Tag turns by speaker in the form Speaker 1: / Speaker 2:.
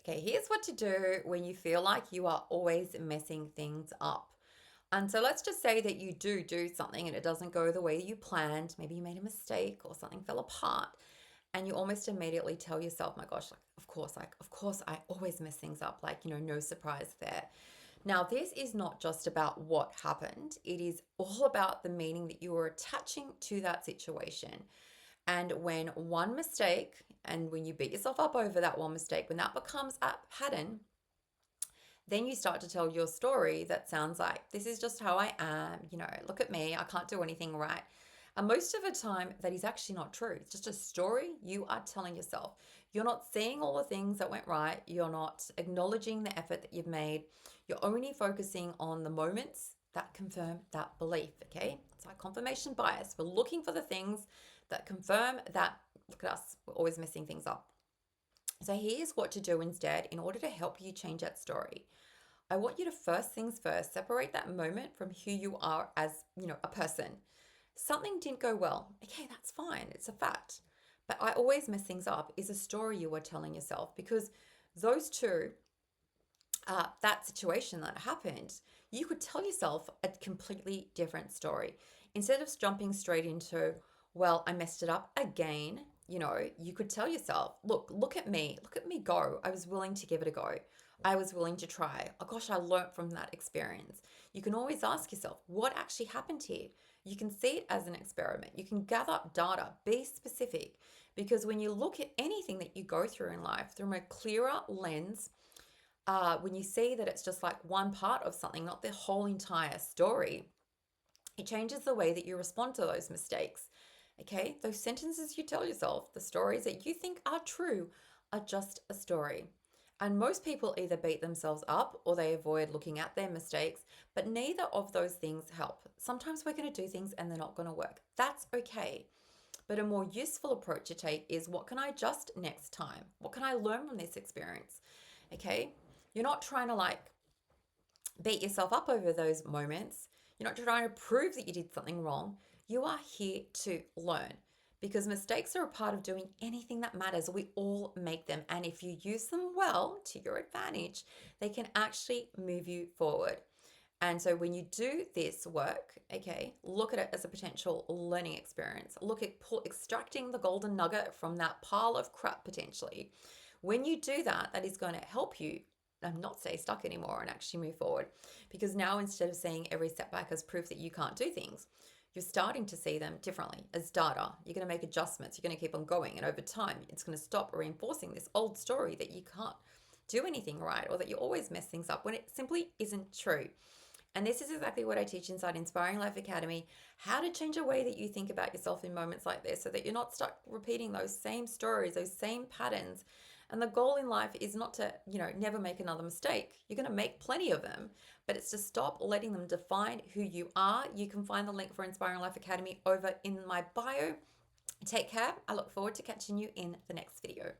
Speaker 1: Okay, here's what to do when you feel like you are always messing things up. And so let's just say that you do something and it doesn't go the way you planned. Maybe you made a mistake or something fell apart, and you almost immediately tell yourself, "My gosh, of course I always mess things up. No surprise there." Now, this is not just about what happened. It is all about the meaning that you are attaching to that situation. And when one mistake, and when you beat yourself up over that one mistake, when that becomes a pattern, then you start to tell your story that sounds like, "This is just how I am. Look at me. I can't do anything right." And most of the time, that is actually not true. It's just a story you are telling yourself. You're not seeing all the things that went right. You're not acknowledging the effort that you've made. You're only focusing on the moments that confirm that belief. Okay. It's like confirmation bias. We're looking for the things that confirm that, look at us, we're always messing things up. So here's what to do instead in order to help you change that story. I want you to, first things first, separate that moment from who you are as, a person. Something didn't go well. Okay, that's fine. It's a fact. But "I always mess things up" is a story you are telling yourself, because those two, that situation that happened, you could tell yourself a completely different story. Instead of jumping straight into, "Well, I messed it up again," you could tell yourself, look at me. Look at me go. I was willing to give it a go. I was willing to try. Oh gosh, I learned from that experience. You can always ask yourself, what actually happened here? You can see it as an experiment. You can gather up data, be specific, because when you look at anything that you go through in life through a clearer lens, when you see that it's just like one part of something, not the whole entire story, it changes the way that you respond to those mistakes. Okay, those sentences you tell yourself, the stories that you think are true, are just a story. And most people either beat themselves up or they avoid looking at their mistakes, but neither of those things help. Sometimes we're going to do things and they're not going to work. That's okay. But a more useful approach to take is, what can I adjust next time? What can I learn from this experience? Okay, you're not trying to beat yourself up over those moments. You're not trying to prove that you did something wrong. You are here to learn, because mistakes are a part of doing anything that matters. We all make them. And if you use them well to your advantage, they can actually move you forward. And so when you do this work, okay, look at it as a potential learning experience. Look at extracting the golden nugget from that pile of crap potentially. When you do that, that is going to help you not stay stuck anymore and actually move forward. Because now, instead of seeing every setback as proof that you can't do things, you're starting to see them differently as data. You're going to make adjustments. You're going to keep on going. And over time, it's going to stop reinforcing this old story that you can't do anything right, or that you always mess things up, when it simply isn't true. And this is exactly what I teach inside Inspiring Life Academy: how to change a way that you think about yourself in moments like this, so that you're not stuck repeating those same stories, those same patterns. And the goal in life is not to, never make another mistake. You're going to make plenty of them, but it's to stop letting them define who you are. You can find the link for Inspiring Life Academy over in my bio. Take care. I look forward to catching you in the next video.